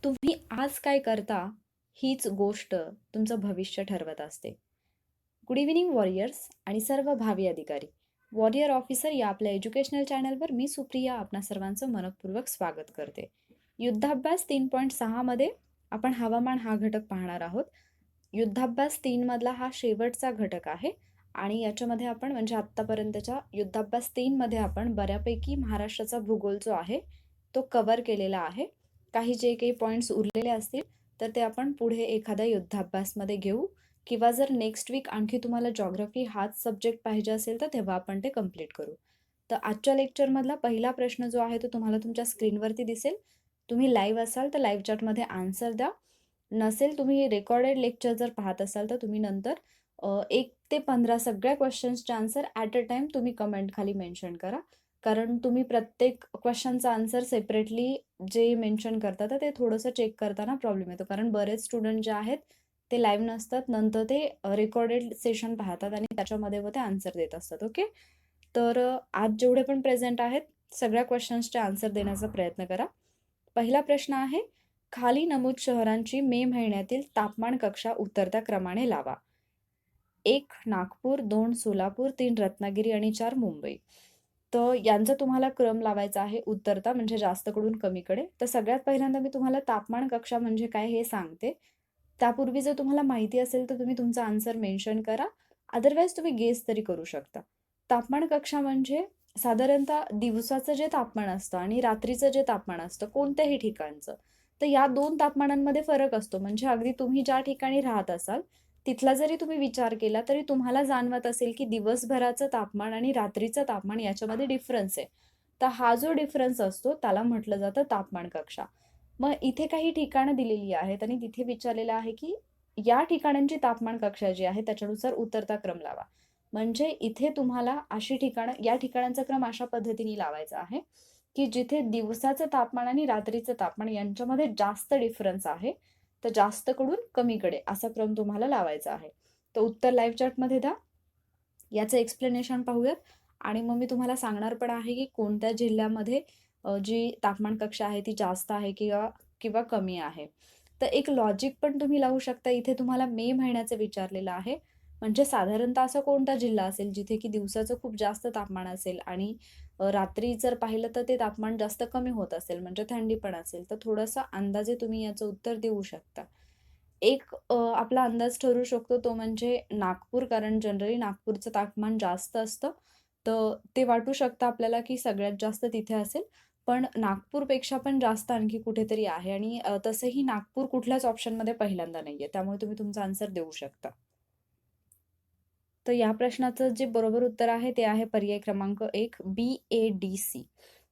तुम्ही आज काय करता हीच गोष्ट तुमचं भविष्य ठरवत असते. गुड इव्हिनिंग वॉरियर्स आणि सर्व भावी अधिकारी. वॉरियर ऑफिसर या आपल्या एज्युकेशनल चॅनलवर मी सुप्रिया आपणा सर्वांचं मनपूर्वक स्वागत करते. युद्धाभ्यास 3.6 मध्ये आपण हवामान हा घटक पाहणार आहोत. युद्धाभ्यास 3 मधला हा शेवटचा घटक आहे आणि याच्यामध्ये आपण म्हणजे आत्तापर्यंतच्या युद्धाभ्यास 3 मध्ये आपण बऱ्यापैकी महाराष्ट्राचा भूगोल जो आहे तो कव्हर केलेला आहे. काही जे काही पॉईंट्स उरलेले असतील तर ते आपण पुढे एखाद्या युद्धाभ्यासमध्ये घेऊ किंवा जर नेक्स्ट वीक आणखी तुम्हाला जॉग्राफी हाच सब्जेक्ट पाहिजे असेल तर तेव्हा आपण ते कम्प्लीट करू. तर आजच्या लेक्चरमधला पहिला प्रश्न जो आहे तो तुम्हाला तुमच्या स्क्रीनवरती दिसेल. तुम्ही लाईव्ह असाल तर लाईव्ह चॅटमध्ये आन्सर द्या. नसेल तुम्ही रेकॉर्डेड लेक्चर जर पाहत असाल तर तुम्ही नंतर 1 ते 15 सगळ्या क्वेश्चन्सचे आन्सर ॲट अ टाइम तुम्ही कमेंट खाली मेन्शन करा. कारण तुम्ही प्रत्येक क्वेश्चनचा आन्सर सेपरेटली जे मेन्शन करतात तर ते थोडंसं चेक करताना प्रॉब्लेम येतो. कारण बरेच स्टुडंट जे आहेत ते लाईव्ह नसतात, नंतर ते रेकॉर्डेड सेशन पाहतात आणि त्याच्यामध्ये ते आन्सर देत असतात. ओके, तर आज जेवढे पण प्रेझेंट आहेत सगळ्या क्वेश्चन्सचे आन्सर देण्याचा प्रयत्न करा. पहिला प्रश्न आहे, खाली नमूद शहरांची मे महिन्यातील तापमान कक्षा उतरत्या क्रमाने लावा. 1 नागपूर, 2 सोलापूर, 3 रत्नागिरी आणि 4 मुंबई. तर यांचा तुम्हाला क्रम लावायचा आहे उतरता म्हणजे जास्तकडून कमीकडे. तर सगळ्यात पहिल्यांदा मी तुम्हाला तापमान कक्षा म्हणजे काय हे सांगते. त्यापूर्वी जर तुम्हाला माहिती असेल तर तुम्ही तुमचा आन्सर मेन्शन करा. अदरवाईज तुम्ही गेस तरी करू शकता. तापमान कक्षा म्हणजे साधारणतः दिवसाचं जे तापमान असतं आणि रात्रीचं जे तापमान असतं कोणत्याही ठिकाणचं, तर या 2 तापमानांमध्ये फरक असतो. म्हणजे अगदी तुम्ही ज्या ठिकाणी राहत असाल तिथला जरी तुम्ही विचार केला तरी तुम्हाला जाणवत असेल की दिवसभराचं तापमान आणि रात्रीचं तापमान याच्यामध्ये डिफरन्स आहे. तर हा जो डिफरन्स असतो त्याला म्हटलं जातं तापमान कक्षा. मग इथे काही ठिकाणं दिलेली आहेत आणि तिथे विचारलेलं आहे की या ठिकाणांची तापमान कक्षा जी आहे त्याच्यानुसार उतरता क्रम लावा. म्हणजे इथे तुम्हाला अशी ठिकाणं या ठिकाणांचा क्रम अशा पद्धतीने लावायचा आहे की जिथे दिवसाचं तापमान आणि रात्रीचं तापमान यांच्यामध्ये जास्त डिफरन्स आहे, तर जास्तकडून कमीकडे असा क्रम तुम्हाला लावायचा आहे. तर उत्तर लाईव्ह चॅटमध्ये द्या. याचं एक्सप्लेनेशन पाहूयात आणि मग मी तुम्हाला सांगणार पण आहे की कोणत्या जिल्ह्यामध्ये जी तापमान कक्षा आहे ती जास्त आहे किंवा किंवा कमी आहे. तर एक लॉजिक पण तुम्ही लावू शकता. इथे तुम्हाला मे महिन्याचं विचारलेलं आहे. म्हणजे साधारणतः असा कोणता जिल्हा असेल जिथे की दिवसाचं खूप जास्त तापमान असेल आणि रात्री जर पाहिलं तर ते तापमान जास्त कमी होत असेल म्हणजे थंडी पण असेल. तर थोडासा अंदाजे तुम्ही याचं उत्तर देऊ शकता. एक आपला अंदाज ठरू शकतो तो म्हणजे नागपूर, कारण जनरली नागपूरचं तापमान जास्त असतं. तर ते वाटू शकतं आपल्याला की सगळ्यात जास्त तिथे असेल. पण नागपूरपेक्षा पण जास्त आणखी कुठेतरी आहे आणि तसंही नागपूर कुठल्याच ऑप्शनमध्ये पहिल्यांदा नाहीये. त्यामुळे तुम्ही तुमचा आन्सर देऊ शकता. तर या प्रश्नाचं जे बरोबर उत्तर आहे ते आहे पर्याय क्रमांक 1 BADC.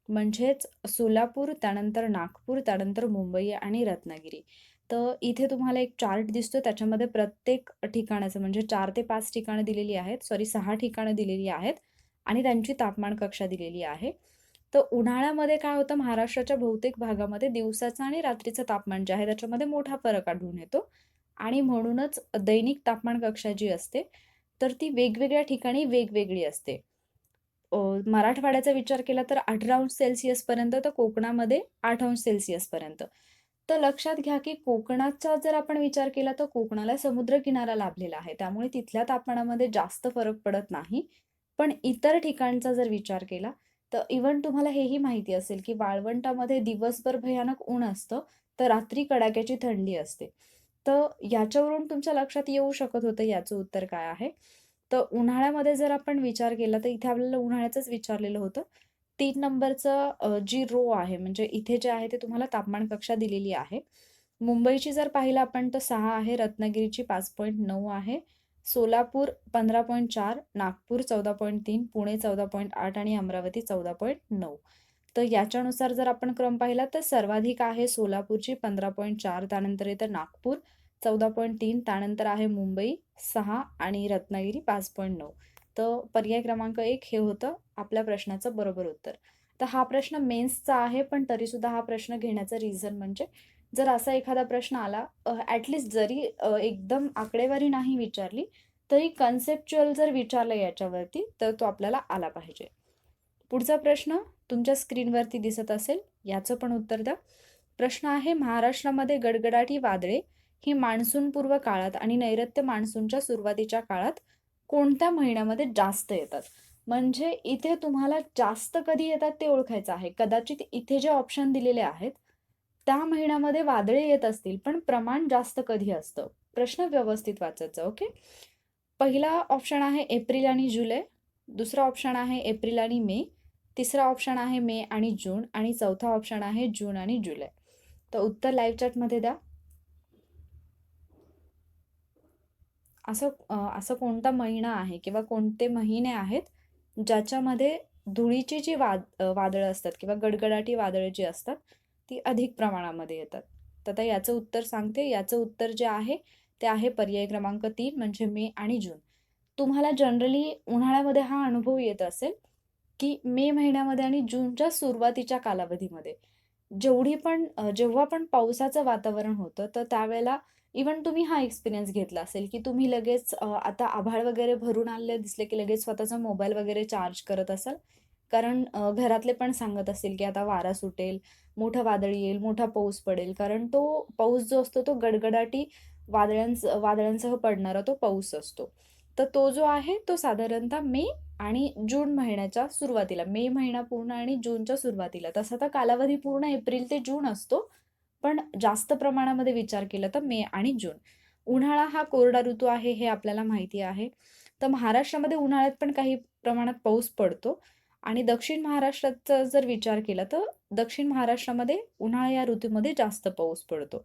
म्हणजेच सोलापूर, त्यानंतर नागपूर, त्यानंतर मुंबई आणि रत्नागिरी. तर इथे तुम्हाला एक चार्ट दिसतो त्याच्यामध्ये प्रत्येक ठिकाणाचं म्हणजे 4 ते 5 ठिकाणं दिलेली आहेत. 6 ठिकाणं दिलेली आहेत आणि त्यांची तापमान कक्षा दिलेली आहे. तर उन्हाळ्यामध्ये काय होतं, महाराष्ट्राच्या बहुतेक भागामध्ये दिवसाचं आणि रात्रीचं तापमान जे आहे त्याच्यामध्ये मोठा फरक आढळून येतो आणि म्हणूनच दैनिक तापमान कक्षा जी असते तर ती वेगवेगळ्या ठिकाणी वेगवेगळी असते. मराठवाड्याचा विचार केला तर 18° पर्यंत, तर कोकणामध्ये 8° पर्यंत. तर लक्षात घ्या की कोकणाचा जर आपण विचार केला तर कोकणाला समुद्रकिनारा लाभलेला आहे. त्यामुळे तिथल्या तापमानामध्ये जास्त फरक पडत नाही. पण इतर ठिकाणचा जर विचार केला तर इव्हन तुम्हाला हेही माहिती असेल की वाळवंटामध्ये दिवसभर भयानक ऊन असतं, तर रात्री कडाक्याची थंडी असते. तर याच्यावरून तुमच्या लक्षात येऊ शकत होतं याचं उत्तर काय आहे. तर उन्हाळ्यामध्ये जर आपण विचार केला तर इथे आपल्याला उन्हाळ्याचंच विचारलेलं होतं. 3 नंबरचं जी रो आहे म्हणजे इथे जे आहे ते तुम्हाला तापमान कक्षा दिलेली आहे. मुंबईची जर पाहिलं आपण तर 6 आहे, रत्नागिरीची 5.9 आहे, सोलापूर 15.4, नागपूर 14.3, पुणे 14.8 आणि अमरावती 14.9. तर याच्यानुसार जर आपण क्रम पाहिला तर सर्वाधिक आहे सोलापूरची 15.4, त्यानंतर येतं नागपूर 14.3, त्यानंतर आहे मुंबई 6 आणि रत्नागिरी 5.9. तर पर्याय क्रमांक 1 हे होतं आपल्या प्रश्नाचं बरोबर उत्तर. तर हा प्रश्न मेन्सचा आहे, पण तरीसुद्धा हा प्रश्न घेण्याचं रिझन म्हणजे जर असा एखादा प्रश्न आला ॲटलीस्ट जरी एकदम आकडेवारी नाही विचारली तरी कन्सेप्च्युअल जर विचारलं याच्यावरती तर तो आपल्याला आला पाहिजे. पुढचा प्रश्न तुमच्या स्क्रीनवरती दिसत असेल, याचं पण उत्तर द्या. प्रश्न आहे, महाराष्ट्रामध्ये गडगडाटी वादळे ही मान्सूनपूर्व काळात आणि नैऋत्य मान्सूनच्या सुरुवातीच्या काळात कोणत्या महिन्यामध्ये जास्त येतात? म्हणजे इथे तुम्हाला जास्त कधी येतात ते ओळखायचं आहे. कदाचित इथे जे ऑप्शन दिलेले आहेत, त्या महिन्यामध्ये वादळे येत असतील, पण प्रमाण जास्त कधी असतं? प्रश्न व्यवस्थित वाचत जा, ओके? पहिला ऑप्शन आहे एप्रिल आणि जुलै, दुसरा ऑप्शन आहे एप्रिल आणि मे, तिसरा ऑप्शन आहे मे आणि जून आणि चौथा ऑप्शन आहे जून आणि जुलै. तर उत्तर लाईव्ह चॅटमध्ये द्या. असं कोणता महिना आहे किंवा कोणते महिने आहेत ज्याच्यामध्ये धुळीची जी वादळं असतात किंवा गडगडाटी वादळं जी असतात ती अधिक प्रमाणामध्ये येतात? तर आता याचं उत्तर सांगते. याचं उत्तर जे आहे ते आहे पर्याय क्रमांक 3 म्हणजे मे आणि जून. तुम्हाला जनरली उन्हाळ्यामध्ये हा अनुभव येत असेल की मे महिन्यामध्ये आणि जूनच्या सुरुवातीच्या कालावधीमध्ये जेव्हा पण पावसाचं वातावरण होतं, तर त्यावेळेला इव्हन तुम्ही हा एक्सपिरियन्स घेतला असेल, की तुम्ही लगेच आता आभाळ वगैरे भरून आलेले दिसले, की लगेच स्वतःचा मोबाईल वगैरे चार्ज करत असाल. कारण घरातले पण सांगत असतील, की आता वारा सुटेल, मोठं वादळ येईल, मोठा पाऊस पडेल. कारण तो पाऊस जो असतो तो गडगडाटी वादळांसह पडणारा तो पाऊस असतो. तर तो जो आहे तो साधारणतः मे आणि जून महिन्याच्या सुरुवातीला, मे महिना पूर्ण आणि जूनच्या सुरुवातीला. तसा तर कालावधी पूर्ण एप्रिल ते जून असतो. पण जास्त प्रमाणामध्ये विचार केला तर मे आणि जून. उन्हाळा हा कोरडा ऋतू आहे हे आपल्याला माहिती आहे. तर महाराष्ट्रामध्ये उन्हाळ्यात पण काही प्रमाणात पाऊस पडतो आणि दक्षिण महाराष्ट्राचा जर विचार केला तर दक्षिण महाराष्ट्रामध्ये उन्हाळा या ऋतूमध्ये जास्त पाऊस पडतो.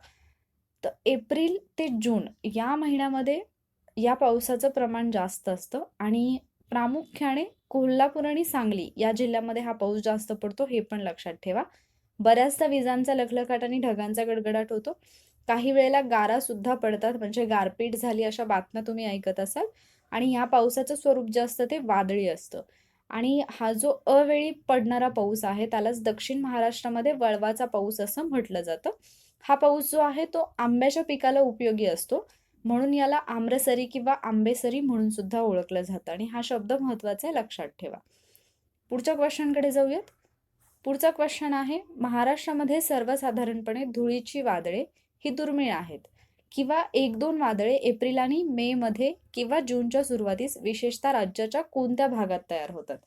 तर एप्रिल ते जून या महिन्यामध्ये या पावसाचं प्रमाण जास्त असतं आणि प्रामुख्याने कोल्हापूर आणि सांगली या जिल्ह्यामध्ये हा पाऊस जास्त पडतो, हे पण लक्षात ठेवा. बऱ्याचदा विजांचा लखलखाट आणि ढगांचा गडगडाट होतो. काही वेळेला गारा सुद्धा पडतात, म्हणजे गारपीट झाली अशा बातम्या तुम्ही ऐकत असाल आणि या पावसाचं स्वरूप जे असतं ते वादळी असतं. आणि हा जो अवेळी पडणारा पाऊस आहे त्यालाच दक्षिण महाराष्ट्रामध्ये वळवाचा पाऊस असं म्हटलं जातं. हा पाऊस जो आहे तो आंब्याच्या पिकाला उपयोगी असतो. म्हणून याला आम्रसरी किंवा आंबेसरी म्हणून सुद्धा ओळखलं जातं आणि हा शब्द महत्त्वाचा आहे, लक्षात ठेवा. पुढच्या क्वेश्चनकडे जाऊयात. पुढचा क्वेश्चन आहे, महाराष्ट्रामध्ये सर्वसाधारणपणे धुळीची वादळे ही दुर्मिळ आहेत किंवा 1-2 वादळे एप्रिल आणि मे मध्ये किंवा जूनच्या सुरुवातीस विशेषतः राज्याच्या कोणत्या भागात तयार होतात?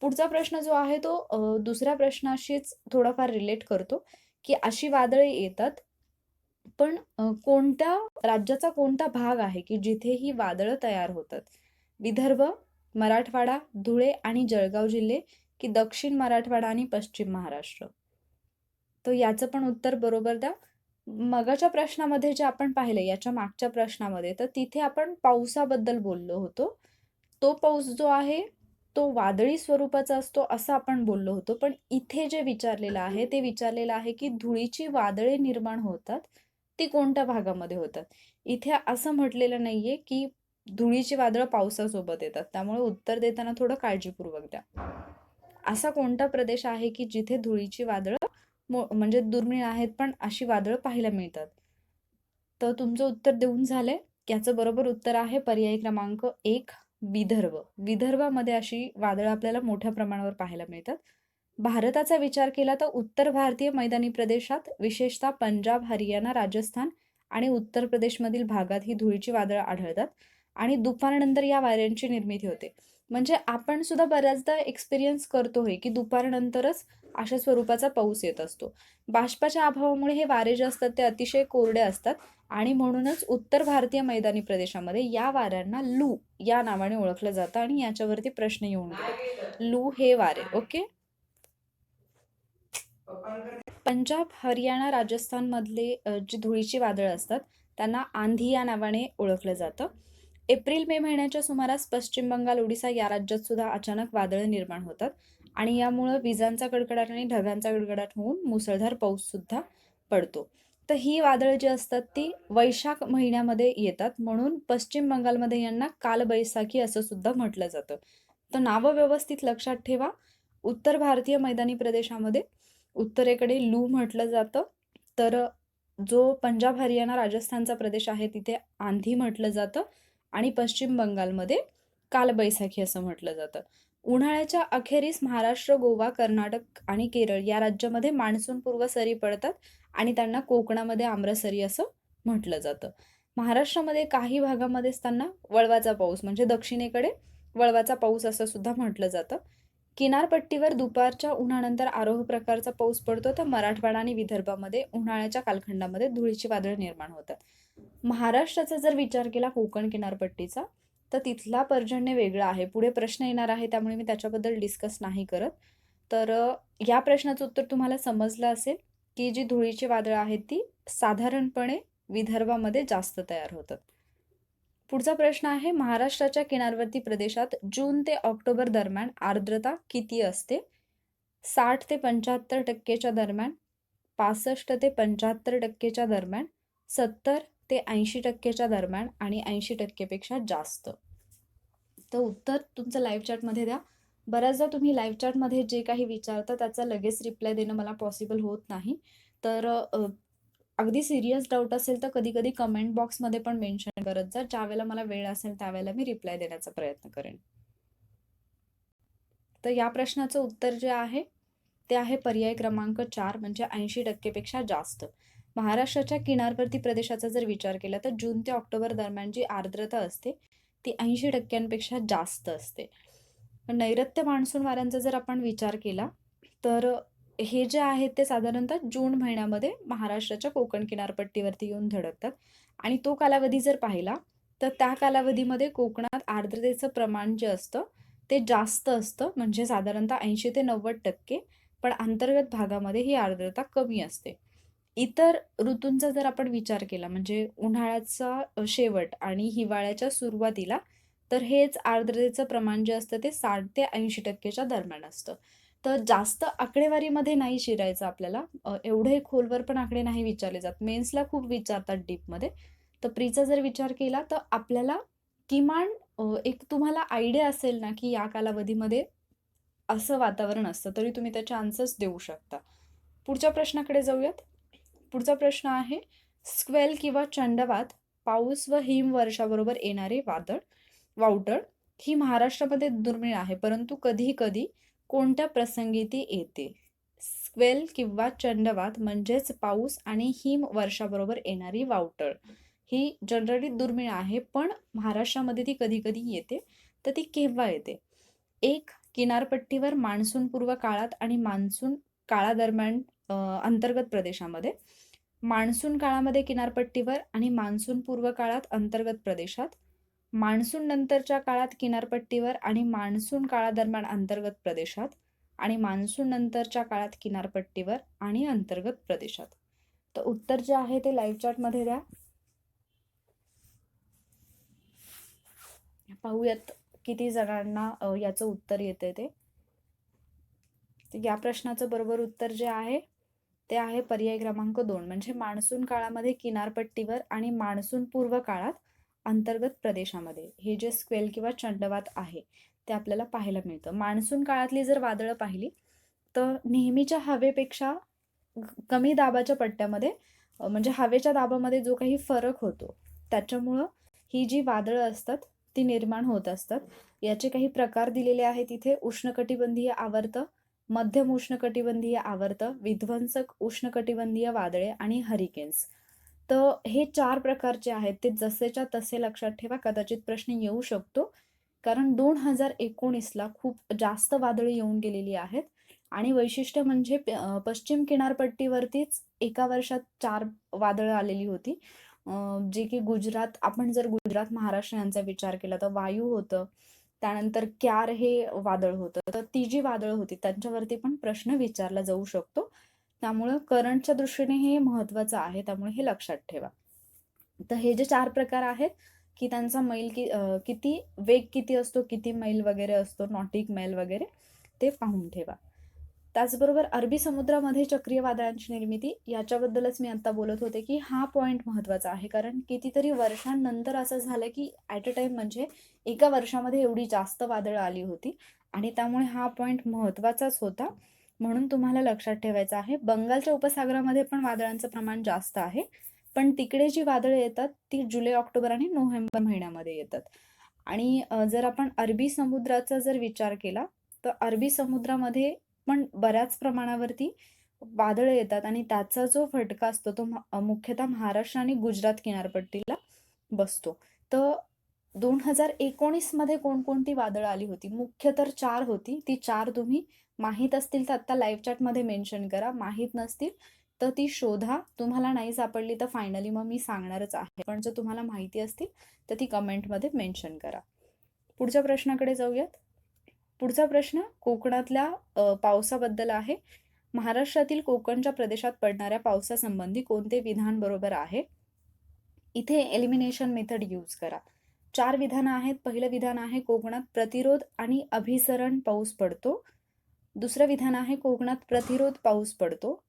पुढचा प्रश्न जो आहे तो दुसऱ्या प्रश्नाशीच थोडाफार रिलेट करतो, की अशी वादळे येतात, पण कोणत्या राज्याचा कोणता भाग आहे की जिथे ही वादळं तयार होतात? विदर्भ, मराठवाडा, धुळे आणि जळगाव जिल्हे की दक्षिण मराठवाडा आणि पश्चिम महाराष्ट्र? तर याचं पण उत्तर बरोबर द्या. मगाच्या प्रश्नामध्ये जे आपण पाहिलं याच्या मागच्या प्रश्नामध्ये, तर तिथे आपण पावसाबद्दल बोललो होतो. तो पाऊस जो आहे तो वादळी स्वरूपाचा असतो असं आपण बोललो होतो. पण इथे जे विचारलेलं आहे ते विचारलेलं आहे की धुळीची वादळे निर्माण होतात, ती कोणत्या भागामध्ये होतात? इथे असं म्हटलेलं नाहीये की धुळीची वादळं पावसासोबत येतात. त्यामुळे उत्तर देताना थोडं काळजीपूर्वक द्या. असा कोणता प्रदेश आहे की जिथे धुळीची वादळं म्हणजे दुर्मिळ आहेत पण अशी वादळं पाहायला मिळतात? तर तुमचं उत्तर देऊन झालंय. याचं बरोबर उत्तर आहे पर्याय क्रमांक 1 विदर्भ. विदर्भामध्ये अशी वादळं आपल्याला मोठ्या प्रमाणावर पाहायला मिळतात. भारताचा विचार केला तर उत्तर भारतीय मैदानी प्रदेशात विशेषतः पंजाब, हरियाणा, राजस्थान आणि उत्तर प्रदेशमधील भागात ही धुळीची वादळं आढळतात आणि दुपारनंतर या वाऱ्यांची निर्मिती होते. म्हणजे आपण सुद्धा बऱ्याचदा एक्सपिरियन्स करतो हे की दुपारनंतरच अशा स्वरूपाचा पाऊस येत असतो. बाष्पाच्या अभावामुळे हे वारे जे असतात ते अतिशय कोरडे असतात आणि म्हणूनच उत्तर भारतीय मैदानी प्रदेशामध्ये या वाऱ्यांना लू या नावाने ओळखलं जातं आणि याच्यावरती प्रश्न येऊन गेले. लू हे वारे, ओके. पंजाब, हरियाणा, राजस्थानमधले जी धुळीची वादळं असतात त्यांना आंधी या नावाने ओळखलं जातं. एप्रिल मे महिन्याच्या सुमारास पश्चिम बंगाल, ओडिसा या राज्यात सुद्धा अचानक वादळं निर्माण होतात आणि यामुळं विजांचा कडकडाट आणि ढगांचा गडगडाट होऊन मुसळधार पाऊस सुद्धा पडतो. तर ही वादळं जी असतात ती वैशाख महिन्यामध्ये येतात, म्हणून पश्चिम बंगालमध्ये यांना कालबैसाखी असं सुद्धा म्हटलं जातं. तर नावं व्यवस्थित लक्षात ठेवा. उत्तर भारतीय मैदानी प्रदेशामध्ये उत्तरेकडे लू म्हटलं जातं, तर जो पंजाब, हरियाणा, राजस्थानचा प्रदेश आहे तिथे आंधी म्हटलं जातं आणि पश्चिम बंगालमध्ये कालबैसाखी असं म्हटलं जातं. उन्हाळ्याच्या अखेरीस महाराष्ट्र, गोवा, कर्नाटक आणि केरळ या राज्यामध्ये मान्सूनपूर्व सरी पडतात आणि त्यांना कोकणामध्ये आम्रसरी असं म्हटलं जातं. महाराष्ट्रामध्ये काही भागामध्ये असताना वळवाचा पाऊस म्हणजे दक्षिणेकडे वळवाचा पाऊस असं सुद्धा म्हटलं जातं. किनारपट्टीवर दुपारच्या उन्हानंतर आरोह प्रकारचा पाऊस पडतो, तर मराठवाडा आणि विदर्भामध्ये उन्हाळ्याच्या कालखंडामध्ये धुळीची वादळं निर्माण होतात. महाराष्ट्राचा जर विचार केला कोकण किनारपट्टीचा, तर तिथला पर्जन्य वेगळा आहे. पुढे प्रश्न येणार आहे, त्यामुळे मी त्याच्याबद्दल डिस्कस नाही करत. तर या प्रश्नाचं उत्तर तुम्हाला समजलं असेल, की जी धुळीची वादळं आहेत ती साधारणपणे विदर्भामध्ये जास्त तयार होतात. पुढचा प्रश्न आहे, महाराष्ट्राच्या किनारवर्ती प्रदेशात जून ते ऑक्टोबर दरम्यान आर्द्रता किती असते? 60 ते 75% दरम्यान, 65 ते 75% दरम्यान, 70 ते 80% दरम्यान आणि 80% पेक्षा जास्त. तर उत्तर तुमचं लाईव्ह चॅटमध्ये द्या. बऱ्याचदा तुम्ही लाईव्ह चॅटमध्ये जे काही विचारता त्याचा लगेच रिप्लाय देणं मला पॉसिबल होत नाही. तर अगदी सिरियस डाऊट असेल तर कधी-कधी कमेंट बॉक्समध्ये पण मेन्शन करत जा. ज्यावेळेला मला वेळ असेल त्यावेळेला मी रिप्लाय देण्याचा प्रयत्न करेन. तर या प्रश्नाचं उत्तर जे आहे ते आहे पर्याय क्रमांक 4 म्हणजे 80% पेक्षा जास्त. महाराष्ट्राच्या किनारवर्ती प्रदेशाचा जर विचार केला तर जून ते ऑक्टोबर दरम्यान जी आर्द्रता असते ती 80% जास्त असते. नैऋत्य मान्सून वाऱ्यांचा जर आपण विचार केला तर हे जे आहेत ते साधारणतः जून महिन्यामध्ये महाराष्ट्राच्या कोकण किनारपट्टीवरती येऊन धडकतात आणि तो कालावधी जर पाहिला तर त्या कालावधीमध्ये कोकणात आर्द्रतेचं प्रमाण जे असतं ते जास्त असतं, म्हणजे साधारणतः 80 ते 90%. पण अंतर्गत भागामध्ये ही आर्द्रता कमी असते. इतर ऋतूंचा जर आपण विचार केला म्हणजे उन्हाळ्याचा शेवट आणि हिवाळ्याच्या सुरुवातीला, तर हेच आर्द्रतेचं प्रमाण जे असतं ते 60 ते 80%च्या दरम्यान असतं. तर जास्त आकडेवारीमध्ये नाही शिरायचं आपल्याला. एवढे खोलवर पण आकडे नाही विचारले जात. मेन्सला खूप विचारतात डीपमध्ये. तर प्रीचा जर विचार केला तर आपल्याला किमान एक तुम्हाला आयडिया असेल ना, की या कालावधीमध्ये असं वातावरण असतं, तरी तुम्ही त्याचे आन्सर्स देऊ शकता. पुढच्या प्रश्नाकडे जाऊयात. पुढचा प्रश्न आहे, स्क्वेल किंवा चंडवात पाऊस व हिमवर्षाबरोबर येणारे वावटळ ही महाराष्ट्रामध्ये दुर्मिळ आहे, परंतु कधी-कधी कोणत्या प्रसंगी ती येते? स्क्वेल किंवा चंडवात म्हणजेच पाऊस आणि हिमवर्षाबरोबर येणारी वावटळ ही जनरली दुर्मिळ आहे, पण महाराष्ट्रामध्ये ती कधी-कधी येते. तर ती केव्हा येते? एक, किनारपट्टीवर मान्सूनपूर्व काळात आणि मान्सून काळादरम्यान अंतर्गत प्रदेशामध्ये. मान्सून काळामध्ये किनारपट्टीवर आणि मान्सून पूर्व काळात अंतर्गत प्रदेशात. मान्सून नंतरच्या काळात किनारपट्टीवर आणि मान्सून काळादरम्यान अंतर्गत प्रदेशात आणि मान्सून नंतरच्या काळात किनारपट्टीवर आणि अंतर्गत प्रदेशात. तर उत्तर जे आहे ते लाईव्ह चॅटमध्ये द्या. पाहूयात किती जणांना याचं उत्तर येते ते. या प्रश्नाचं बरोबर उत्तर जे आहे ते आहे पर्याय क्रमांक 2 म्हणजे मान्सून काळामध्ये किनारपट्टीवर आणि मान्सून पूर्व काळात अंतर्गत प्रदेशामध्ये हे जे स्क्वेल किंवा चंडवात आहे ते आपल्याला पाहायला मिळतं. मान्सून काळातली जर वादळं पाहिली तर नेहमीच्या हवेपेक्षा कमी दाबाच्या पट्ट्यामध्ये म्हणजे हवेच्या दाबामध्ये जो काही फरक होतो त्याच्यामुळं ही जी वादळं असतात ती निर्माण होत असतात. याचे काही प्रकार दिलेले आहेत इथे. उष्णकटिबंधीय आवर्त, मध्यम उष्णकटिबंधीय आवर्त, विध्वंसक उष्णकटिबंधीय वादळे आणि हरिकेन्स. तर हे 4 प्रकारचे आहेत ते जसेच्या तसे लक्षात ठेवा. कदाचित प्रश्न येऊ शकतो कारण 2019ला खूप जास्त वादळे येऊन गेलेली आहेत आणि वैशिष्ट्य म्हणजे पश्चिम किनारपट्टीवरतीच एका वर्षात 4 वादळं आलेली होती. जे की गुजरात, आपण जर गुजरात महाराष्ट्र यांचा विचार केला तर वायू होतं, त्यानंतर क्यार हे वादळ होतं. तर ती जी वादळं होती त्यांच्यावरती पण प्रश्न विचारला जाऊ शकतो. त्यामुळं करंटच्या दृष्टीने हे महत्त्वाचं आहे, त्यामुळे हे लक्षात ठेवा. तर हे जे 4 प्रकार आहेत की त्यांचा मैल किती वेग किती असतो, किती मैल वगैरे असतो, नॉटिक मैल वगैरे ते पाहून ठेवा. त्याचबरोबर अरबी समुद्रामध्ये चक्रीय वादळांची निर्मिती याच्याबद्दलच मी आता बोलत होते की हा पॉईंट महत्त्वाचा आहे, कारण कितीतरी वर्षांनंतर असं झालं की ॲट अ टाइम म्हणजे एका वर्षामध्ये एवढी जास्त वादळं आली होती आणि त्यामुळे हा पॉईंट महत्त्वाचाच होता, म्हणून तुम्हाला लक्षात ठेवायचं आहे. बंगालच्या उपसागरामध्ये पण वादळांचं प्रमाण जास्त आहे, पण तिकडे जी वादळं येतात ती जुलै, ऑक्टोबर आणि नोव्हेंबर महिन्यामध्ये येतात. आणि जर आपण अरबी समुद्राचा जर विचार केला तर अरबी समुद्रामध्ये पण बऱ्याच प्रमाणावरती वादळं येतात आणि त्याचा जो फटका असतो तो मुख्यतः महाराष्ट्र आणि गुजरात किनारपट्टीला बसतो. तर 2019 मध्ये कोणकोणती वादळं आली होती? मुख्य तर 4 होती. ती 4 तुम्ही माहीत असतील तर आत्ता लाईव्ह चॅटमध्ये मेन्शन करा. माहीत नसतील तर ती शोधा. तुम्हाला नाही सापडली तर फायनली मग मी सांगणारच आहे. पण जर तुम्हाला माहिती असतील तर ती कमेंटमध्ये मेन्शन करा. पुढच्या प्रश्नाकडे जाऊयात. पुढचा प्रश्न कोकणातल्या पावसाबद्दल आहे. महाराष्ट्रातील कोकणच्या प्रदेशात पडणाऱ्या पावसासंबंधी कोणते विधान बरोबर आहे? इथे एलिमिनेशन मेथड यूज करा. 4 विधानं आहेत. पहिलं विधान आहे कोकणात प्रतिरोध आणि अभिसरण पाऊस पडतो. दुसरं विधान आहे कोकणात प्रतिरोध पाऊस पडतो.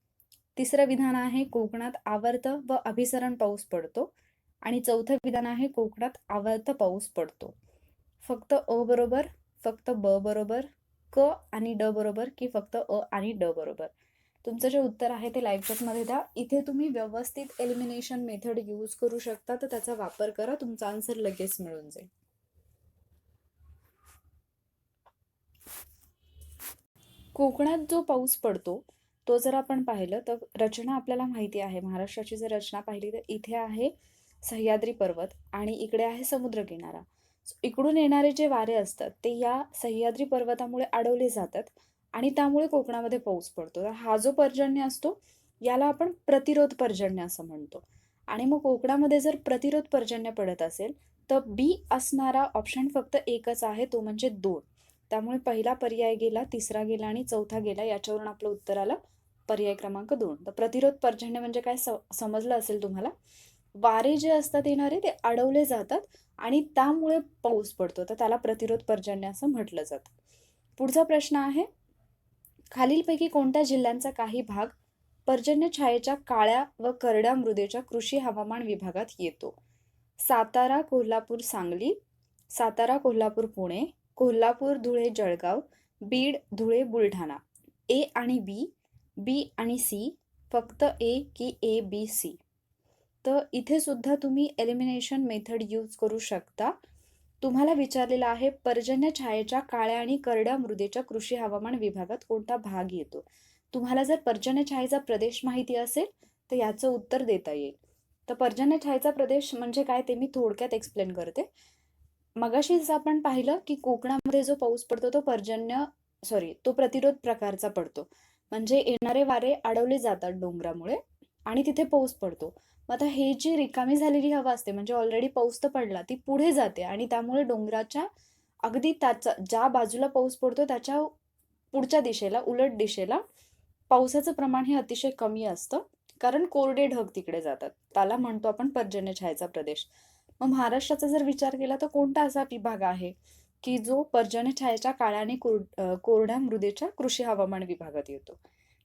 तिसरं विधान आहे कोकणात आवर्त व अभिसरण पाऊस पडतो. आणि चौथं विधान आहे कोकणात आवर्त पाऊस पडतो. फक्त अ बरोबर, फक्त ब बरोबर, क आणि ड बरोबर की फक्त अ आणि ड बरोबर? तुमचं जे उत्तर आहे ते लाईव्ह चॅटमध्ये द्या. इथे तुम्ही व्यवस्थित एलिमिनेशन मेथड यूज करू शकता, तर त्याचा वापर करा. तुमचा आन्सर लगेच मिळून जाईल. कोकणात जो पाऊस पडतो तो जर आपण पाहिलं तर रचना आपल्याला माहिती आहे. महाराष्ट्राची जर रचना पाहिली तर इथे आहे सह्याद्री पर्वत आणि इकडे आहे समुद्रकिनारा. इकडून येणारे जे वारे असतात ते या सह्याद्री पर्वतामुळे अडवले जातात आणि त्यामुळे कोकणामध्ये पाऊस पडतो. तर हा जो पर्जन्य असतो याला आपण प्रतिरोध पर्जन्य असं म्हणतो. आणि मग कोकणामध्ये जर प्रतिरोध पर्जन्य पडत असेल तर बी असणारा ऑप्शन फक्त एकच आहे, तो म्हणजे 2. त्यामुळे पहिला पर्याय गेला, तिसरा गेला आणि चौथा गेला. याच्यावरून आपलं उत्तर आलं पर्याय क्रमांक 2. तर प्रतिरोध पर्जन्य म्हणजे काय समजलं असेल तुम्हाला. वारे जे असतात येणारे ते अडवले जातात आणि त्यामुळे पाऊस पडतो, तर त्याला प्रतिरोध पर्जन्य असं म्हटलं जातं. पुढचा प्रश्न आहे, खालीलपैकी कोणत्या जिल्ह्यांचा काही भाग पर्जन्य छायेच्या काळ्या व करड्या मृदेच्या कृषी हवामान विभागात येतो? सातारा, कोल्हापूर, सांगली, सातारा, कोल्हापूर, पुणे, कोल्हापूर, धुळे, जळगाव, बीड, धुळे, बुलढाणा. ए आणि बी, बी आणि सी, फक्त ए की ए बी सी? तर इथे सुद्धा तुम्ही एलिमिनेशन मेथड यूज करू शकता. तुम्हाला विचारलेला आहे पर्जन्य छायेच्या काळ्या आणि करड्या मृदेच्या कृषी हवामान विभागात कोणता भाग येतो? तुम्हाला जर पर्जन्य छायेचा प्रदेश माहिती असेल तर याचं उत्तर देता येईल. तर पर्जन्य छायेचा प्रदेश म्हणजे काय ते मी थोडक्यात एक्सप्लेन करते. मगाशीच आपण पाहिलं की कोकणामध्ये जो पाऊस पडतो तो प्रतिरोध प्रकारचा पडतो. म्हणजे येणारे वारे अडवले जातात डोंगरामुळे आणि तिथे पाऊस पडतो. मग आता हे जी रिकामी झालेली हवा असते म्हणजे ऑलरेडी पाऊस तर पडला, ती पुढे जाते आणि त्यामुळे डोंगराच्या अगदी त्याचा ज्या बाजूला पाऊस पडतो त्याच्या पुढच्या दिशेला, उलट दिशेला पावसाचं प्रमाण हे अतिशय कमी असतं, कारण कोरडे ढग तिकडे जातात. त्याला म्हणतो आपण पर्जन्य छायेचा प्रदेश. मग महाराष्ट्राचा जर विचार केला तर कोणता असा विभाग आहे की जो पर्जन्य छायेच्या काळ्या आणि कोरड्या मृदेच्या कृषी हवामान विभागात येतो?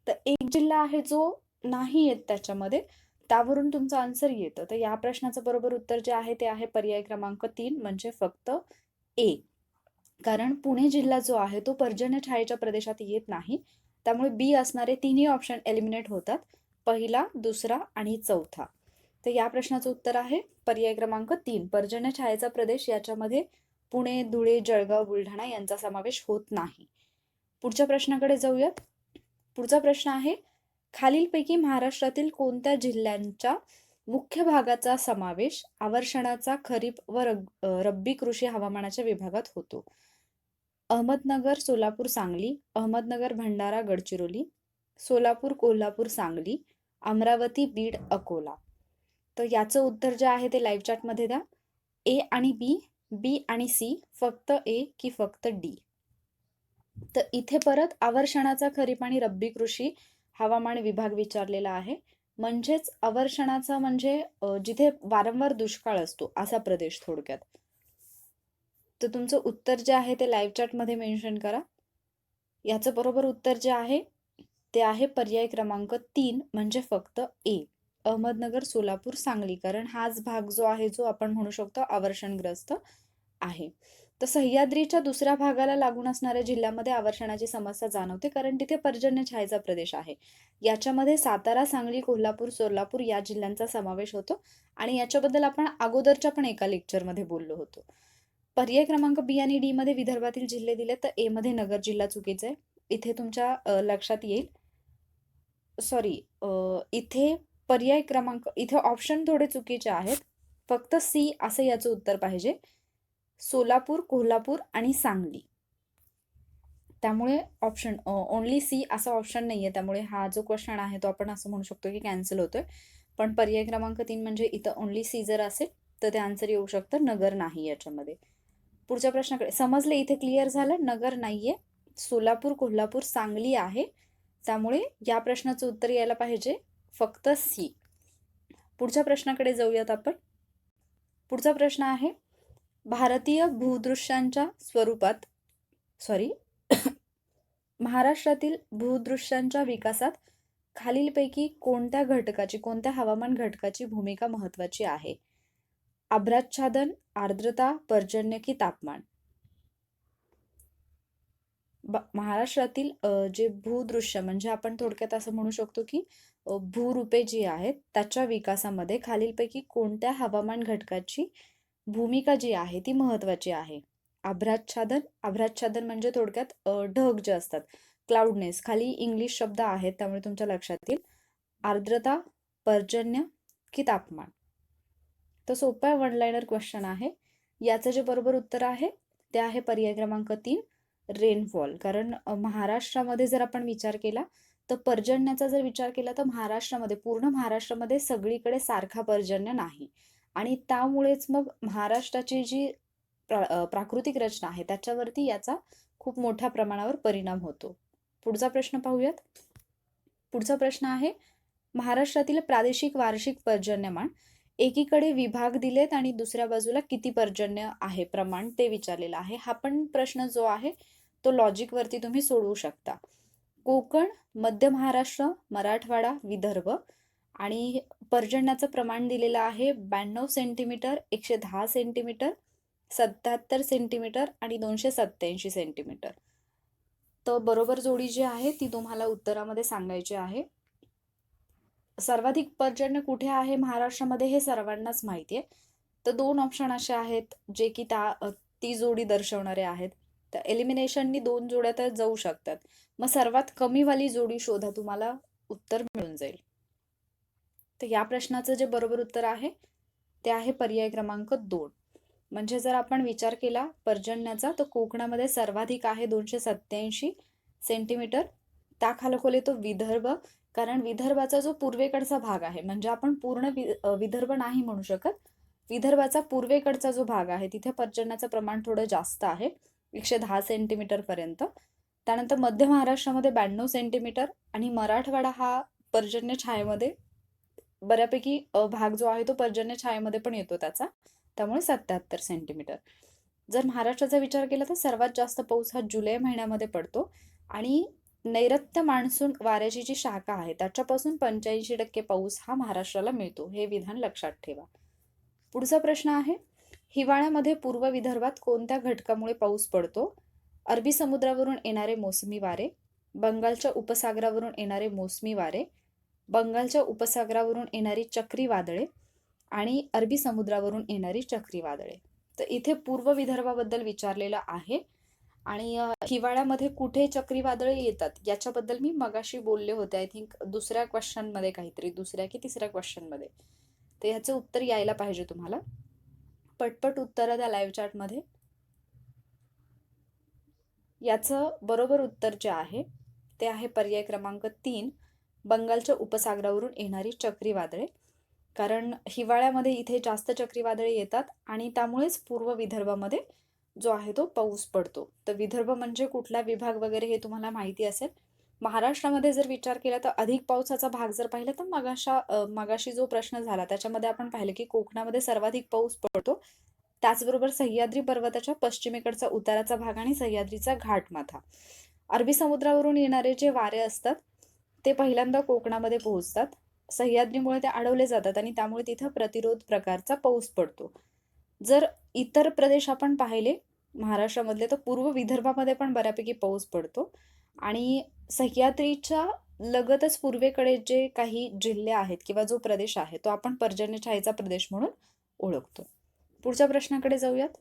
तर एक जिल्हा आहे जो नाही येत त्याच्यामध्ये, त्यावरून तुमचं आन्सर येतं. तर या प्रश्नाचं बरोबर उत्तर जे आहे ते आहे पर्याय क्रमांक 3 म्हणजे फक्त ए. कारण पुणे जिल्हा जो आहे तो पर्जन्य छायेच्या प्रदेशात येत नाही. त्यामुळे बी असणारे तिन्ही ऑप्शन एलिमिनेट होतात, पहिला, दुसरा आणि चौथा. तर या प्रश्नाचं उत्तर आहे पर्याय क्रमांक 3, पर्जन्य छायेचा प्रदेश. याच्यामध्ये पुणे, धुळे, जळगाव, बुलढाणा यांचा समावेश होत नाही. पुढच्या प्रश्नाकडे जाऊयात. पुढचा प्रश्न आहे, खालीलपैकी महाराष्ट्रातील कोणत्या जिल्ह्यांच्या मुख्य भागाचा समावेश आवर्षणाचा खरीप व रब्बी कृषी हवामानाच्या विभागात होतो? अहमदनगर, सोलापूर, सांगली, अहमदनगर, भंडारा, गडचिरोली, सोलापूर, कोल्हापूर, सांगली, अमरावती, बीड, अकोला. तर याचं उत्तर जे आहे ते लाईव्ह चॅटमध्ये द्या. ए आणि बी, बी आणि सी, फक्त ए की फक्त डी? तर इथे परत आवर्षणाचा खरीप आणि रब्बी कृषी हवामान विभाग विचारलेला आहे. म्हणजेच आवर्षणाचा म्हणजे जिथे वारंवार दुष्काळ असतो असा प्रदेश थोडक्यात. तर तुमचं उत्तर जे आहे ते लाईव्ह चॅटमध्ये मेन्शन करा. याचं बरोबर उत्तर जे आहे ते आहे पर्याय क्रमांक 3 म्हणजे फक्त ए, अहमदनगर, सोलापूर, सांगली. कारण हाच भाग जो आहे जो आपण म्हणू शकतो आवर्षणग्रस्त आहे. तर सह्याद्रीच्या दुसऱ्या भागाला लागून असणाऱ्या जिल्ह्यामध्ये आवर्षणाची समस्या जाणवते कारण तिथे पर्जन्य छायेचा प्रदेश आहे. याच्यामध्ये सातारा, सांगली, कोल्हापूर, सोलापूर या जिल्ह्यांचा समावेश होतो आणि याच्याबद्दल आपण अगोदरच्या पण एका लेक्चरमध्ये बोललो होतो. पर्याय क्रमांक बी आणि डी मध्ये विदर्भातील जिल्हे दिले, तर ए मध्ये नगर जिल्हा चुकीचा आहे. इथे तुमच्या लक्षात येईल, सॉरी, इथे पर्याय क्रमांक, इथे ऑप्शन थोडे चुकीचे आहेत. फक्त सी असं याचं उत्तर पाहिजे. सोलापूर, कोल्हापूर आणि सांगली. त्यामुळे ऑप्शन ओनली सी असा ऑप्शन नाहीये, त्यामुळे हा जो क्वेश्चन आहे तो आपण असं म्हणू शकतो की कॅन्सल होतोय. पण पर्याय क्रमांक 3 म्हणजे इथं ओनली सी जर असेल तर ते आन्सर येऊ शकतं, नगर नाही याच्यामध्ये. पुढच्या प्रश्नाकडे, समजले इथे क्लिअर झालं, नगर नाहीये, सोलापूर, कोल्हापूर, सांगली आहे. त्यामुळे या प्रश्नाचं उत्तर यायला पाहिजे फक्त सी. पुढच्या प्रश्नाकडे जाऊयात आपण. पुढचा प्रश्न आहे, भारतीय भूदृश्यांच्या स्वरूपात, सॉरी महाराष्ट्रातील भूदृश्यांच्या विकासात खालीलपैकी कोणत्या घटकाची, कोणत्या हवामान घटकाची भूमिका महत्वाची आहे? आर्द्राच्छादन, आर्द्रता, पर्जन्य की तापमान? महाराष्ट्रातील जे भूदृश्य म्हणजे आपण थोडक्यात असं म्हणू शकतो की भूरूपे जी आहेत त्याच्या विकासामध्ये खालीलपैकी कोणत्या हवामान घटकाची भूमिका जी आहे ती महत्वाची आहे? आर्द्राच्छादन, आर्द्राच्छादन म्हणजे थोडक्यात ढग जे असतात, क्लाउडनेस, खाली इंग्लिश शब्द आहेत त्यामुळे तुमच्या लक्षात येईल. आर्द्रता, पर्जन्य की तापमान? तर सोपा वन लाइनर क्वेश्चन आहे. याचं जे बरोबर उत्तर आहे ते आहे पर्याय क्रमांक 3, रेनफॉल. कारण महाराष्ट्रामध्ये जर आपण विचार केला तर पर्जन्याचा जर विचार केला तर महाराष्ट्रामध्ये, पूर्ण महाराष्ट्रामध्ये सगळीकडे सारखा पर्जन्य नाही आणि त्यामुळेच मग महाराष्ट्राची जी प्राकृतिक रचना आहे त्याच्यावरती याचा खूप मोठ्या प्रमाणावर परिणाम होतो. पुढचा प्रश्न पाहूयात. पुढचा प्रश्न आहे, महाराष्ट्रातील प्रादेशिक वार्षिक पर्जन्यमान एकीकडे विभाग दिलेत आणि दुसऱ्या बाजूला किती पर्जन्य आहे प्रमाण ते विचारलेलं आहे. हा पण प्रश्न जो आहे तो लॉजिक वरती तुम्ही सोडवू शकता. कोकण, मध्य महाराष्ट्र, मराठवाडा, विदर्भ आणि पर्जन्याचं प्रमाण दिलेलं आहे 92 सेंटीमीटर, 110 सेंटीमीटर, 77 सेंटीमीटर आणि 287 सेंटीमीटर. तर बरोबर जोडी जी आहे ती तुम्हाला उत्तरामध्ये सांगायची आहे. सर्वाधिक पर्जन्य कुठे आहे महाराष्ट्रामध्ये हे सर्वांनाच माहिती आहे. तर 2 ऑप्शन असे आहेत जे की ती जोडी दर्शवणारे आहेत. तर एलिमिनेशननी 2 जोड्या तर जाऊ शकतात. मग सर्वात कमीवाली जोडी शोधा, तुम्हाला उत्तर मिळून जाईल. तर या प्रश्नाचं जे बरोबर उत्तर आहे ते आहे पर्याय क्रमांक 2. म्हणजे जर आपण विचार केला पर्जन्याचा तर कोकणामध्ये सर्वाधिक आहे 287 सेंटीमीटर. त्याखालोखाल येतो विदर्भ, कारण विदर्भाचा जो पूर्वेकडचा भाग आहे, म्हणजे आपण पूर्ण विदर्भ नाही म्हणू शकत, विदर्भाचा पूर्वेकडचा जो भाग आहे तिथे पर्जन्याचं प्रमाण थोडं जास्त आहे, 110 सेंटीमीटर पर्यंत. त्यानंतर मध्य महाराष्ट्रामध्ये 92 सेंटीमीटर आणि मराठवाडा हा पर्जन्य छायेमध्ये बऱ्यापैकी भाग जो आहे तो पर्जन्य छायेमध्ये पण येतो त्याचा, त्यामुळे 77 सेंटीमीटर. जर महाराष्ट्राचा विचार केला तर सर्वात जास्त पाऊस हा जुलै महिन्यामध्ये पडतो आणि नैऋत्य मान्सून वाऱ्याची जी शाखा आहे त्याच्यापासून 85% पाऊस हा महाराष्ट्राला मिळतो, हे विधान लक्षात ठेवा. पुढचा प्रश्न आहे, हिवाळ्यामध्ये पूर्व विदर्भात कोणत्या घटकामुळे पाऊस पडतो? अरबी समुद्रावरून येणारे मोसमी वारे, बंगालच्या उपसागरावरून येणारे मोसमी वारे, बंगालच्या उपसागरावरून येणारी चक्रीवादळे आणि अरबी समुद्रावरून येणारी चक्रीवादळे. तर इथे पूर्व विदर्भाबद्दल विचारलेलं आहे आणि हिवाळ्यामध्ये कुठे चक्रीवादळे येतात याच्याबद्दल मी मगाशी बोलले होते, आय थिंक दुसऱ्या क्वेश्चन मध्ये, काहीतरी दुसऱ्या की तिसऱ्या क्वेश्चन मध्ये. तर ह्याचं उत्तर यायला पाहिजे तुम्हाला. पटपट उत्तर द्या लाईव्ह चॅट मध्ये. याचं बरोबर उत्तर जे आहे ते आहे पर्याय क्रमांक 3, बंगालच्या उपसागरावरून येणारी चक्रीवादळे. कारण हिवाळ्यामध्ये इथे जास्त चक्रीवादळे येतात आणि त्यामुळेच पूर्व विदर्भामध्ये जो आहे तो पाऊस पडतो. तर विदर्भ म्हणजे कुठला विभाग वगैरे हे तुम्हाला माहिती असेल. महाराष्ट्रामध्ये जर विचार केला तर अधिक पावसाचा भाग जर पाहिला तर मगाशी जो प्रश्न झाला त्याच्यामध्ये आपण पाहिलं की कोकणामध्ये सर्वाधिक पाऊस पडतो, त्याचबरोबर सह्याद्री पर्वताच्या पश्चिमेकडचा उताराचा भाग आणि सह्याद्रीचा घाटमाथा. अरबी समुद्रावरून येणारे जे वारे असतात ते पहिल्यांदा कोकणामध्ये पोहोचतात, सह्याद्रीमुळे ते अडवले जातात आणि त्यामुळे तिथं प्रतिरोध प्रकारचा पाऊस पडतो. जर इतर प्रदेश आपण पाहिले महाराष्ट्रामधले तर पूर्व विदर्भामध्ये पण बऱ्यापैकी पाऊस पडतो आणि सह्याद्रीच्या लगतच पूर्वेकडे जे काही जिल्हे आहेत किंवा जो प्रदेश आहे तो आपण पर्जन्य छायेचा प्रदेश म्हणून ओळखतो. पुढच्या प्रश्नाकडे जाऊयात.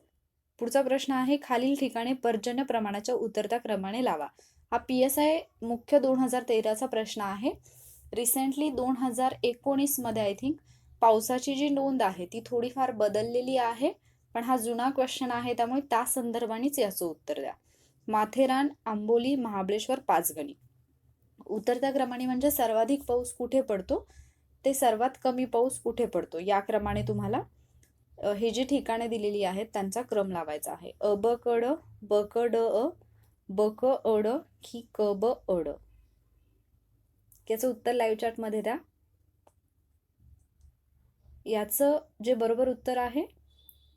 पुढचा प्रश्न आहे, खालील ठिकाणे पर्जन्य प्रमाणाच्या उतरत्या क्रमाने लावा. हा PSI मुख्य 2013चा प्रश्न आहे. रिसेंटली 2019 मध्ये आय थिंक पावसाची जी नोंद आहे ती थोडीफार बदललेली आहे, पण हा जुना क्वेश्चन आहे त्यामुळे त्या संदर्भानेच याचं उत्तर द्या. माथेरान, आंबोली, महाबळेश्वर, पाचगणी. उतरत्या क्रमाने म्हणजे सर्वाधिक पाऊस कुठे पडतो ते सर्वात कमी पाऊस कुठे पडतो या क्रमाने तुम्हाला हे जी ठिकाणे दिलेली आहेत त्यांचा क्रम लावायचा आहे. अ ब क ड, ब क ड अ, ब क अ ड की क ब अ ड. याचं उत्तर लाईव्ह चॅट मध्ये द्या. याचं जे बरोबर उत्तर आहे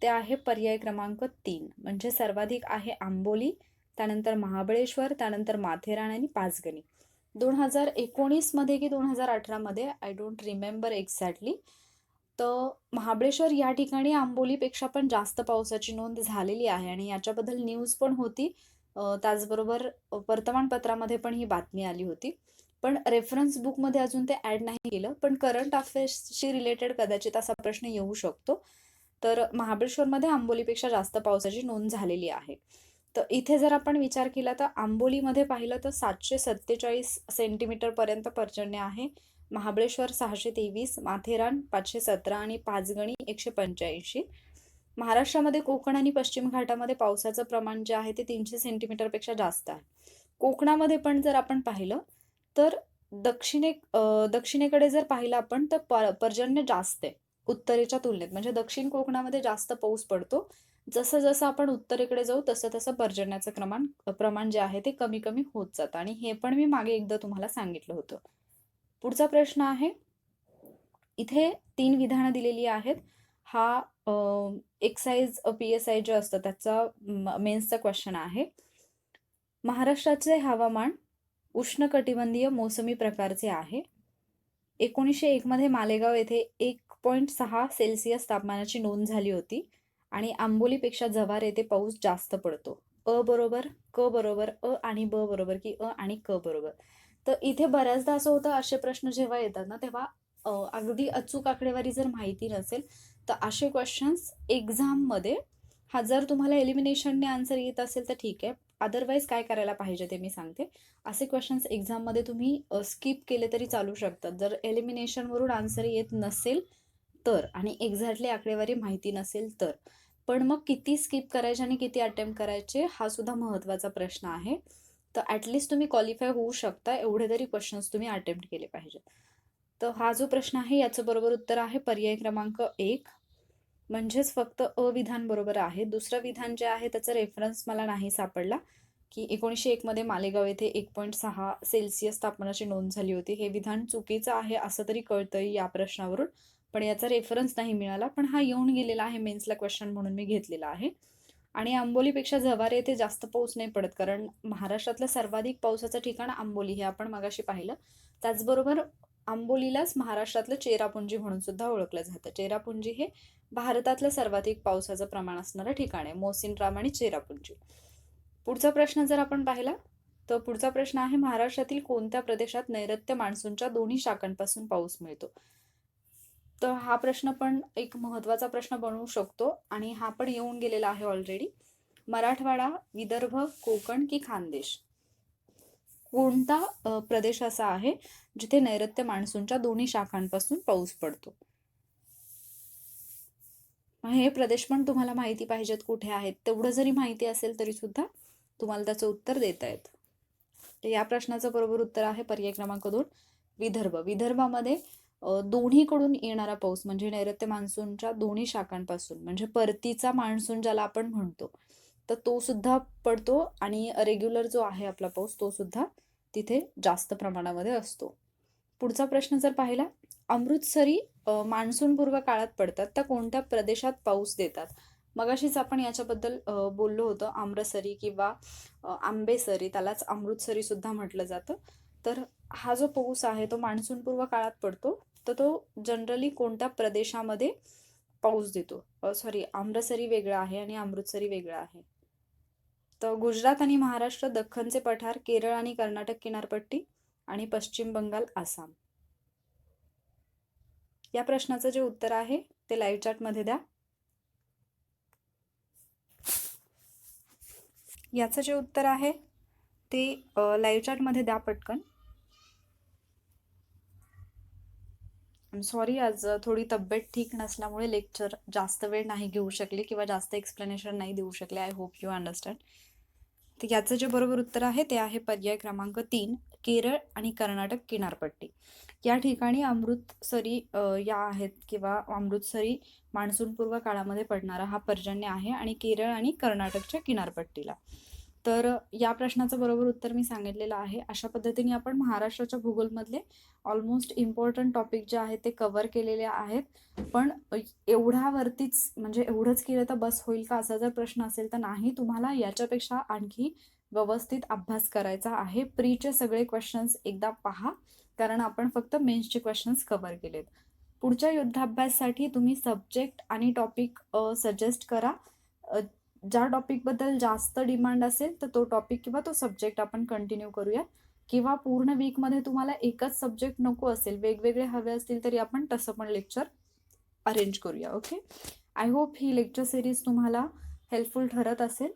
ते आहे पर्याय क्रमांक 3, म्हणजे सर्वाधिक आहे आंबोली, त्यानंतर महाबळेश्वर, त्यानंतर माथेरान आणि पाचगणी. 2019 मध्ये की 2018 मध्ये आय डोंट रिमेंबर एक्झॅक्टली, तर महाबळेश्वर या ठिकाणी आंबोलीपेक्षा पण जास्त पावसाची नोंद झालेली आहे आणि याच्याबद्दल न्यूज पण होती. त्याचबरोबर वर्तमानपत्रामध्ये पण ही बातमी आली होती, पण रेफरन्स बुकमध्ये अजून ते ॲड नाही केलं. पण करंट अफेअर्सशी रिलेटेड कदाचित असा प्रश्न येऊ शकतो. तर महाबळेश्वरमध्ये आंबोलीपेक्षा जास्त पावसाची नोंद झालेली आहे. तर इथे जर आपण विचार केला तर आंबोलीमध्ये पाहिलं तर 747 सेंटीमीटर पर्यंत पर्जन्य आहे. महाबळेश्वर 623, माथेरान 517 आणि पाचगणी 185. महाराष्ट्रामध्ये कोकण आणि पश्चिम घाटामध्ये पावसाचं प्रमाण जे आहे ते 300 सेंटीमीटरपेक्षा जास्त आहे. कोकणामध्ये पण जर आपण पाहिलं तर दक्षिणेकडे जर पाहिलं आपण तर पर्जन्य जास्त आहे उत्तरेच्या तुलनेत, म्हणजे दक्षिण कोकणामध्ये जास्त पाऊस पडतो. जसं जसं आपण उत्तरेकडे जाऊ तसं तसं पर्जन्याचं प्रमाण जे आहे ते कमी कमी होत जातं, आणि हे पण मी मागे एकदा तुम्हाला सांगितलं होतं. पुढचा प्रश्न आहे, इथे 3 विधानं दिलेली आहेत. हा एक्साइज PSI जे असतं त्याचा मेन्सचा क्वेश्चन आहे. महाराष्ट्राचे हवामान उष्णकटिबंधीय मोसमी प्रकारचे आहे. 1901 मध्ये मालेगाव येथे 1.6 सेल्सिअस तापमानाची नोंद झाली होती आणि आंबोलीपेक्षा जव्हार येथे पाऊस जास्त पडतो. अ बरोबर, क बरोबर, अ आणि ब बरोबर की अ आणि क बरोबर. तर इथे बऱ्याचदा असं होतं, असे प्रश्न जेव्हा येतात ना तेव्हा अगदी अचूक आकडेवारी जर माहिती नसेल तर असे क्वेश्चन्स एक्झाममध्ये, हा जर तुम्हाला एलिमिनेशनने आन्सर येत असेल तर ठीक आहे, अदरवाईज काय करायला पाहिजे ते मी सांगते. असे क्वेश्चन्स एक्झाममध्ये तुम्ही स्किप केले तरी चालू शकतात. जर एलिमिनेशनवरून आन्सर येत नसेल तर, आणि एक्झॅक्टली आकडेवारी माहिती नसेल तर. पण मग किती स्किप करायचे आणि किती अटेम्प्ट करायचे हा सुद्धा महत्त्वाचा प्रश्न आहे. तर ॲटलिस्ट तुम्ही क्वालिफाय होऊ शकता एवढे तरी क्वेश्चन्स तुम्ही अटेम्प्ट केले पाहिजे. तर हा जो प्रश्न आहे याचं बरोबर उत्तर आहे पर्याय क्रमांक 1, म्हणजेच फक्त अविधान बरोबर आहे. दुसरं विधान जे आहे त्याचा रेफरन्स मला नाही सापडला, की 1901 मध्ये मालेगाव येथे 1.6 सेल्सिअस तापमानाची नोंद झाली होती. हे विधान चुकीचं आहे असं तरी कळतंय या प्रश्नावरून, पण याचा रेफरन्स नाही मिळाला. पण हा येऊन गेलेला आहे मेन्सला क्वेश्चन म्हणून मी घेतलेला आहे. आणि आंबोलीपेक्षा जव्हार येथे जास्त पाऊस नाही पडत, कारण महाराष्ट्रातलं सर्वाधिक पावसाचं ठिकाण आंबोली हे आपण मगाशी पाहिलं. त्याचबरोबर आंबोलीलाच महाराष्ट्रातलं चेरापुंजी म्हणून सुद्धा ओळखलं जातं. चेरापुंजी हे भारतातलं सर्वाधिक पावसाचं प्रमाण असणारं ठिकाण आहे, मोसिनराम आणि चेरापुंजी. पुढचा प्रश्न जर आपण पाहिला तर पुढचा प्रश्न आहे, महाराष्ट्रातील कोणत्या प्रदेशात नैऋत्य मान्सूनच्या दोन्ही शाखांपासून पाऊस मिळतो. तर हा प्रश्न पण एक महत्त्वाचा प्रश्न बनवू शकतो आणि हा पण येऊन गेलेला आहे ऑलरेडी. मराठवाडा, विदर्भ, कोकण की खानदेश, कोणता प्रदेश असा आहे जिथे नैऋत्य मान्सूनच्या दोन्ही शाखांपासून पाऊस पडतो. हे प्रदेश पण तुम्हाला माहिती पाहिजेत कुठे आहेत. तेवढं जरी माहिती असेल तरी सुद्धा तुम्हाला त्याचं उत्तर देता येतं. तर या प्रश्नाचं बरोबर उत्तर आहे पर्याय क्रमांक 2, विदर्भ. विदर्भामध्ये दोन्हीकडून येणारा पाऊस म्हणजे नैऋत्य मान्सूनच्या दोन्ही शाखांपासून, म्हणजे परतीचा मान्सून ज्याला आपण म्हणतो, तर तो सुद्धा पडतो आणि रेग्युलर जो आहे आपला पाऊस तो सुद्धा तिथे जास्त प्रमाणामध्ये असतो. पुढचा प्रश्न जर पाहिला, अमृतसरी मान्सूनपूर्व काळात पडतात त्या कोणत्या प्रदेशात पाऊस देतात. मगाशीच आपण याच्याबद्दल बोललो होतो, आम्रसरी किंवा आंबेसरी, त्यालाच अमृतसरी सुद्धा म्हटलं जातं. तर हा जो पाऊस आहे तो मान्सूनपूर्व काळात पडतो, तर तो जनरली कोणत्या प्रदेशामध्ये पाऊस देतो. सॉरी, आम्रसरी वेगळा आहे आणि अमृतसरी वेगळा आहे. तर गुजरात आणि महाराष्ट्र, दख्खनचे पठार, केरळ आणि कर्नाटक किनारपट्टी आणि पश्चिम बंगाल, आसाम. या प्रश्नाचं जे उत्तर आहे ते लाईव्ह चॅटमध्ये द्या. याचं जे उत्तर आहे ते लाईव्ह चॅटमध्ये द्या पटकन. सॉरी, आज थोडी तब्येत ठीक नसल्यामुळे लेक्चर जास्त वेळ नाही घेऊ शकले किंवा जास्त एक्सप्लेनेशन नाही देऊ शकले. I hope you understand. तर याचं जे बरोबर उत्तर आहे ते आहे पर्याय क्रमांक 3, केरळ आणि कर्नाटक किनारपट्टी. या ठिकाणी अमृतसरी या आहेत किंवा अमृतसरी मान्सूनपूर्व काळामध्ये पडणारा हा पर्जन्य आहे आणि केरळ आणि कर्नाटकच्या किनारपट्टीला. तर या प्रश्नाचं बरोबर उत्तर मी सांगितलेलं आहे. अशा पद्धतीने आपण महाराष्ट्राच्या भूगोलमधले ऑलमोस्ट इम्पॉर्टंट टॉपिक जे आहेत ते कव्हर केलेले आहेत. पण एवढ्यावरतीच म्हणजे एवढंच केलं तर बस होईल का असा जर प्रश्न असेल तर नाही, तुम्हाला याच्यापेक्षा आणखी व्यवस्थित अभ्यास करायचा आहे. प्रीचे सगळे क्वेश्चन्स एकदा पहा, कारण आपण फक्त मेन्सचे क्वेश्चन्स कव्हर केलेत. पुढच्या युद्धाभ्याससाठी तुम्ही सब्जेक्ट आणि टॉपिक सजेस्ट करा. ज्या टॉपिकबद्दल जास्त डिमांड असेल तर तो टॉपिक किंवा तो सब्जेक्ट आपण कंटिन्यू करूया, किंवा पूर्ण वीकमध्ये तुम्हाला एकच सब्जेक्ट नको असेल, वेगवेगळे हवे असतील तरी आपण तसं पण लेक्चर अरेंज करूया. Okay, I hope he lecture series तुम्हाला हेल्पफुल ठरत असेल.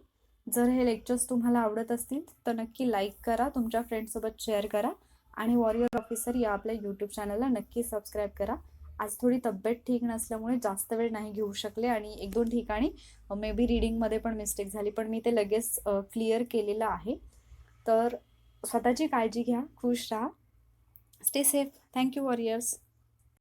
जर हे लेक्चर्स तुम्हाला आवडत असतील तर नक्की लाईक करा, तुमच्या फ्रेंड्ससोबत शेअर करा आणि वॉरियर ऑफिसर या आपल्या यूट्यूब चॅनलला नक्की सबस्क्राईब करा. आज थोडी तब्येत ठीक नसल्यामुळे जास्त वेळ नाही घेऊ शकले आणि 1-2 ठिकाणी मे बी रीडिंगमध्ये पण मिस्टेक झाली, पण मी ते लगेच क्लिअर केलेलं आहे. तर स्वतःची काळजी घ्या, खुश राहा, स्टे सेफ. Thank you warriors.